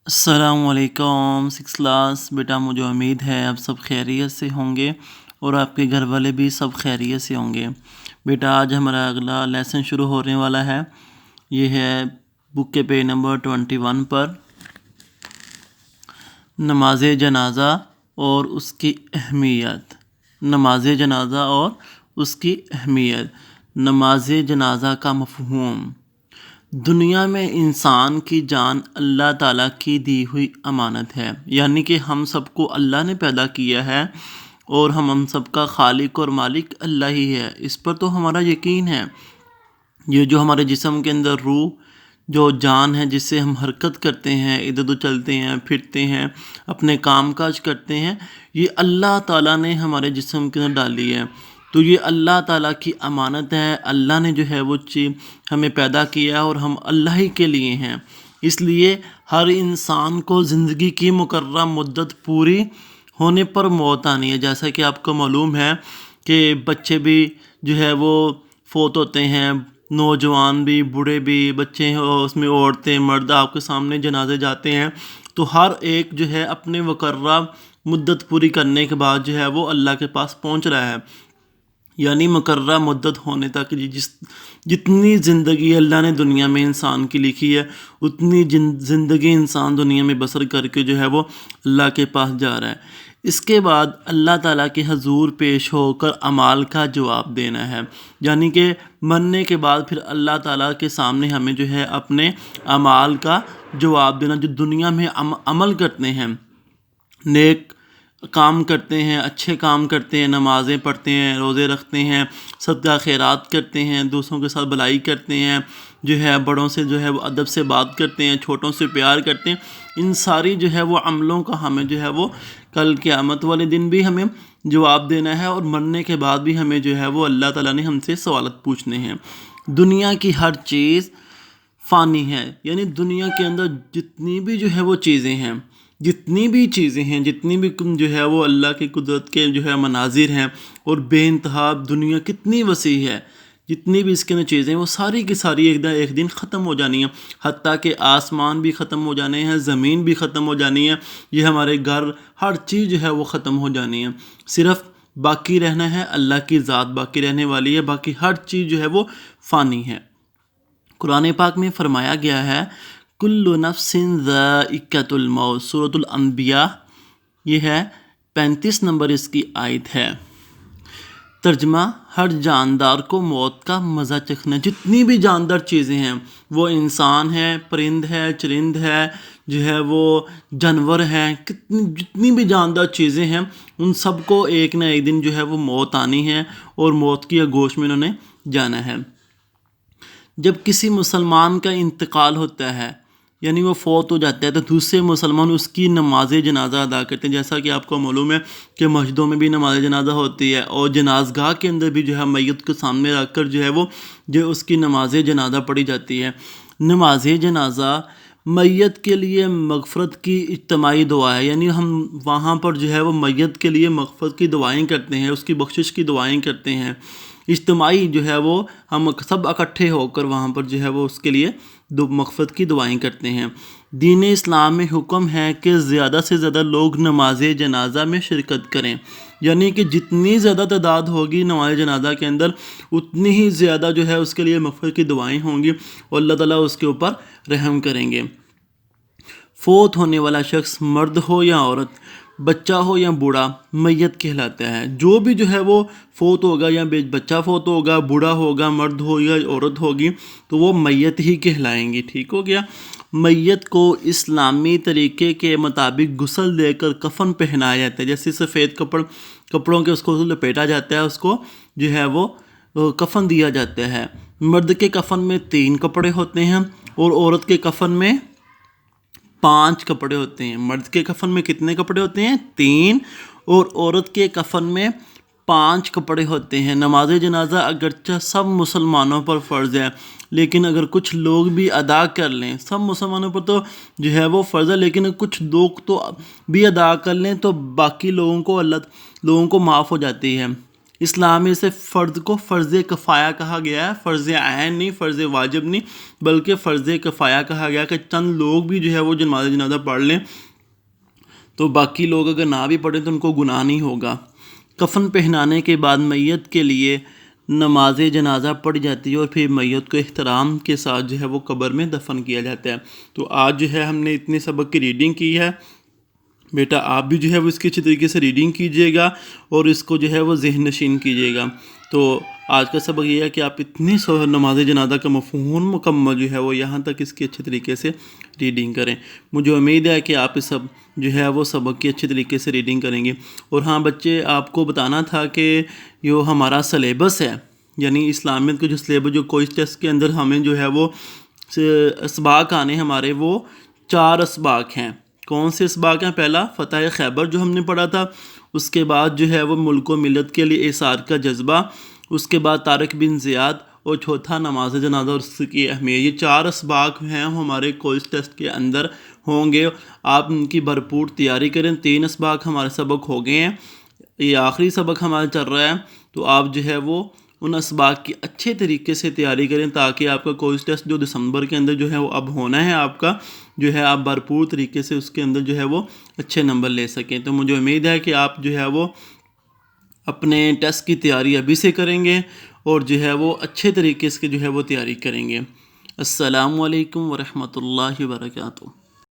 السلام علیکم six class بیٹا، مجھے امید ہے آپ سب خیریت سے ہوں گے اور آپ کے گھر والے بھی سب خیریت سے ہوں گے۔ بیٹا آج ہمارا اگلا لیسن شروع ہونے والا ہے، یہ ہے بک کے پیج نمبر 21 پر نماز جنازہ اور اس کی اہمیت۔ نماز جنازہ اور اس کی اہمیت۔ نماز جنازہ کا مفہوم: دنیا میں انسان کی جان اللہ تعالیٰ کی دی ہوئی امانت ہے، یعنی کہ ہم سب کو اللہ نے پیدا کیا ہے اور ہم سب کا خالق اور مالک اللہ ہی ہے، اس پر تو ہمارا یقین ہے۔ یہ جو ہمارے جسم کے اندر روح، جو جان ہے، جس سے ہم حرکت کرتے ہیں، ادھر ادھر چلتے ہیں، پھرتے ہیں، اپنے کام کاج کرتے ہیں، یہ اللہ تعالیٰ نے ہمارے جسم کے اندر ڈالی ہے۔ تو یہ اللہ تعالیٰ کی امانت ہے، اللہ نے جو ہے وہ چیز ہمیں پیدا کیا اور ہم اللہ ہی کے لیے ہیں۔ اس لیے ہر انسان کو زندگی کی مقررہ مدت پوری ہونے پر موت آنی ہے۔ جیسا کہ آپ کو معلوم ہے کہ بچے بھی جو ہے وہ فوت ہوتے ہیں، نوجوان بھی، بوڑھے بھی، بچے اس میں عورتیں مرد آپ کے سامنے جنازے جاتے ہیں، تو ہر ایک جو ہے اپنے مقررہ مدت پوری کرنے کے بعد جو ہے وہ اللہ کے پاس پہنچ رہا ہے، یعنی مقررہ مدت ہونے تک جتنی زندگی اللہ نے دنیا میں انسان کی لکھی ہے، اتنی زندگی انسان دنیا میں بسر کر کے جو ہے وہ اللہ کے پاس جا رہا ہے۔ اس کے بعد اللہ تعالیٰ کے حضور پیش ہو کر اعمال کا جواب دینا ہے، یعنی کہ مرنے کے بعد پھر اللہ تعالیٰ کے سامنے ہمیں جو ہے اپنے اعمال کا جواب دینا، جو دنیا میں عمل کرتے ہیں، نیک کام کرتے ہیں، اچھے کام کرتے ہیں، نمازیں پڑھتے ہیں، روزے رکھتے ہیں، صدقہ خیرات کرتے ہیں، دوسروں کے ساتھ بھلائی کرتے ہیں، جو ہے بڑوں سے جو ہے وہ ادب سے بات کرتے ہیں، چھوٹوں سے پیار کرتے ہیں، ان ساری جو ہے وہ عملوں کا ہمیں جو ہے وہ کل قیامت والے دن بھی ہمیں جواب دینا ہے، اور مرنے کے بعد بھی ہمیں جو ہے وہ اللہ تعالیٰ نے ہم سے سوالات پوچھنے ہیں۔ دنیا کی ہر چیز فانی ہے، یعنی دنیا کے اندر جتنی بھی جو ہے وہ چیزیں ہیں، جتنی بھی جو ہے وہ اللہ کی قدرت کے جو ہے مناظر ہیں، اور بے انتہا دنیا کتنی وسیع ہے، جتنی بھی اس کے اندر چیزیں ہیں وہ ساری کی ساری ایک دن ختم ہو جانی ہیں، حتیٰ کہ آسمان بھی ختم ہو جانے ہیں، زمین بھی ختم ہو جانی ہے، یہ ہمارے گھر، ہر چیز جو ہے وہ ختم ہو جانی ہے، صرف باقی رہنا ہے اللہ کی ذات باقی رہنے والی ہے، باقی ہر چیز جو ہے وہ فانی ہے۔ قرآن پاک میں فرمایا گیا ہے کل نفس ذائقۃ الموت، سورۃ الانبیاء، یہ ہے 35 نمبر اس کی آیت ہے۔ ترجمہ: ہر جاندار کو موت کا مزہ چکھنا، جتنی بھی جاندار چیزیں ہیں، وہ انسان ہے، پرند ہے، چرند ہے، جو ہے وہ جانور ہیں، جتنی بھی جاندار چیزیں ہیں، ان سب کو ایک نہ ایک دن جو ہے وہ موت آنی ہے، اور موت کی آغوش میں انہوں نے جانا ہے۔ جب کسی مسلمان کا انتقال ہوتا ہے، یعنی وہ فوت ہو جاتا ہے، تو دوسرے مسلمان اس کی نماز جنازہ ادا کرتے ہیں، جیسا کہ آپ کو معلوم ہے کہ مسجدوں میں بھی نماز جنازہ ہوتی ہے، اور جنازگاہ کے اندر بھی جو ہے میت کو سامنے رکھ کر جو ہے وہ اس کی نماز جنازہ پڑھی جاتی ہے۔ نماز جنازہ میت کے لیے مغفرت کی اجتماعی دعا ہے، یعنی ہم وہاں پر جو ہے وہ میت کے لیے مغفرت کی دعائیں کرتے ہیں، اس کی بخشش کی دعائیں کرتے ہیں، اجتماعی جو ہے وہ ہم سب اکٹھے ہو کر وہاں پر جو ہے وہ اس کے لیے مغفرت کی دعائیں کرتے ہیں۔ دین اسلام میں حکم ہے کہ زیادہ سے زیادہ لوگ نماز جنازہ میں شرکت کریں، یعنی کہ جتنی زیادہ تعداد ہوگی نماز جنازہ کے اندر، اتنی ہی زیادہ جو ہے اس کے لیے مغفرت کی دعائیں ہوں گی، اور اللہ تعالیٰ اس کے اوپر رحم کریں گے۔ فوت ہونے والا شخص مرد ہو یا عورت، بچہ ہو یا بوڑھا، میت کہلاتا ہے۔ جو بھی جو ہے وہ فوت ہوگا، یا بچہ فوت ہوگا، بوڑھا ہوگا، مرد ہو یا عورت ہوگی، تو وہ میت ہی کہلائیں گی، ٹھیک ہو گیا۔ میت کو اسلامی طریقے کے مطابق غسل دے کر کفن پہنایا جاتا ہے، جیسے سفید کپڑوں کے اس کو لپیٹا جاتا ہے، اس کو جو ہے وہ کفن دیا جاتا ہے۔ مرد کے کفن میں 3 کپڑے ہوتے ہیں، اور عورت کے کفن میں 5 کپڑے ہوتے ہیں۔ مرد کے کفن میں کتنے کپڑے ہوتے ہیں؟ 3، اور عورت کے کفن میں 5 کپڑے ہوتے ہیں۔ نماز جنازہ اگرچہ سب مسلمانوں پر فرض ہے، لیکن اگر کچھ لوگ بھی ادا کر لیں، سب مسلمانوں پر تو جو ہے وہ فرض ہے، لیکن کچھ لوگ تو بھی ادا کر لیں تو باقی لوگوں کو معاف ہو جاتی ہے۔ اسلام میں سے فرد کو فرض کفایہ کہا گیا ہے، فرض عین نہیں، فرض واجب نہیں، بلکہ فرض کفایہ کہا گیا کہ چند لوگ بھی جو ہے وہ نماز جنازہ پڑھ لیں تو باقی لوگ اگر نہ بھی پڑھیں تو ان کو گناہ نہیں ہوگا۔ کفن پہنانے کے بعد میت کے لیے نماز جنازہ پڑھی جاتی ہے اور پھر میت کو احترام کے ساتھ جو ہے وہ قبر میں دفن کیا جاتا ہے۔ تو آج جو ہے ہم نے اتنے سبق کی ریڈنگ کی ہے، بیٹا آپ بھی جو ہے وہ اس کی اچھی طریقے سے ریڈنگ کیجیے گا اور اس کو جو ہے وہ ذہن نشین کیجیے گا۔ تو آج کا سبق یہ ہے کہ آپ اتنی نماز جنازہ کا مفہوم مکمل جو ہے وہ یہاں تک اس کی اچھی طریقے سے ریڈنگ کریں۔ مجھے امید ہے کہ آپ اس سب جو ہے وہ سبق کی اچھی طریقے سے ریڈنگ کریں گے۔ اور ہاں بچے، آپ کو بتانا تھا کہ جو ہمارا سلیبس ہے، یعنی اسلامیت کا جو سلیبس جو کوئز ٹیسٹ کے اندر ہمیں جو ہے وہ اسباق آنے ہمارے، وہ 4 اسباق ہیں۔ کون سے اسباق ہیں؟ پہلا فتح خیبر جو ہم نے پڑھا تھا، اس کے بعد جو ہے وہ ملک و ملت کے لیے ایثار کا جذبہ، اس کے بعد طارق بن زیاد، اور چوتھا نماز جنازہ اور اس کی اہمیت۔ یہ 4 اسباق ہیں ہمارے کوئز ٹیسٹ کے اندر ہوں گے، آپ ان کی بھرپور تیاری کریں۔ 3 اسباق ہمارے سبق ہو گئے ہیں، یہ آخری سبق ہمارا چل رہا ہے، تو آپ جو ہے وہ ان اسباق کی اچھے طریقے سے تیاری کریں تاکہ آپ کا کوئز ٹیسٹ جو دسمبر کے اندر جو ہے وہ اب ہونا ہے، آپ کا جو ہے آپ بھرپور طریقے سے اس کے اندر جو ہے وہ اچھے نمبر لے سکیں۔ تو مجھے امید ہے کہ آپ جو ہے وہ اپنے ٹیسٹ کی تیاری ابھی سے کریں گے اور جو ہے وہ اچھے طریقے سے جو ہے وہ تیاری کریں گے۔ السلام علیکم ورحمۃ اللہ وبرکاتہ۔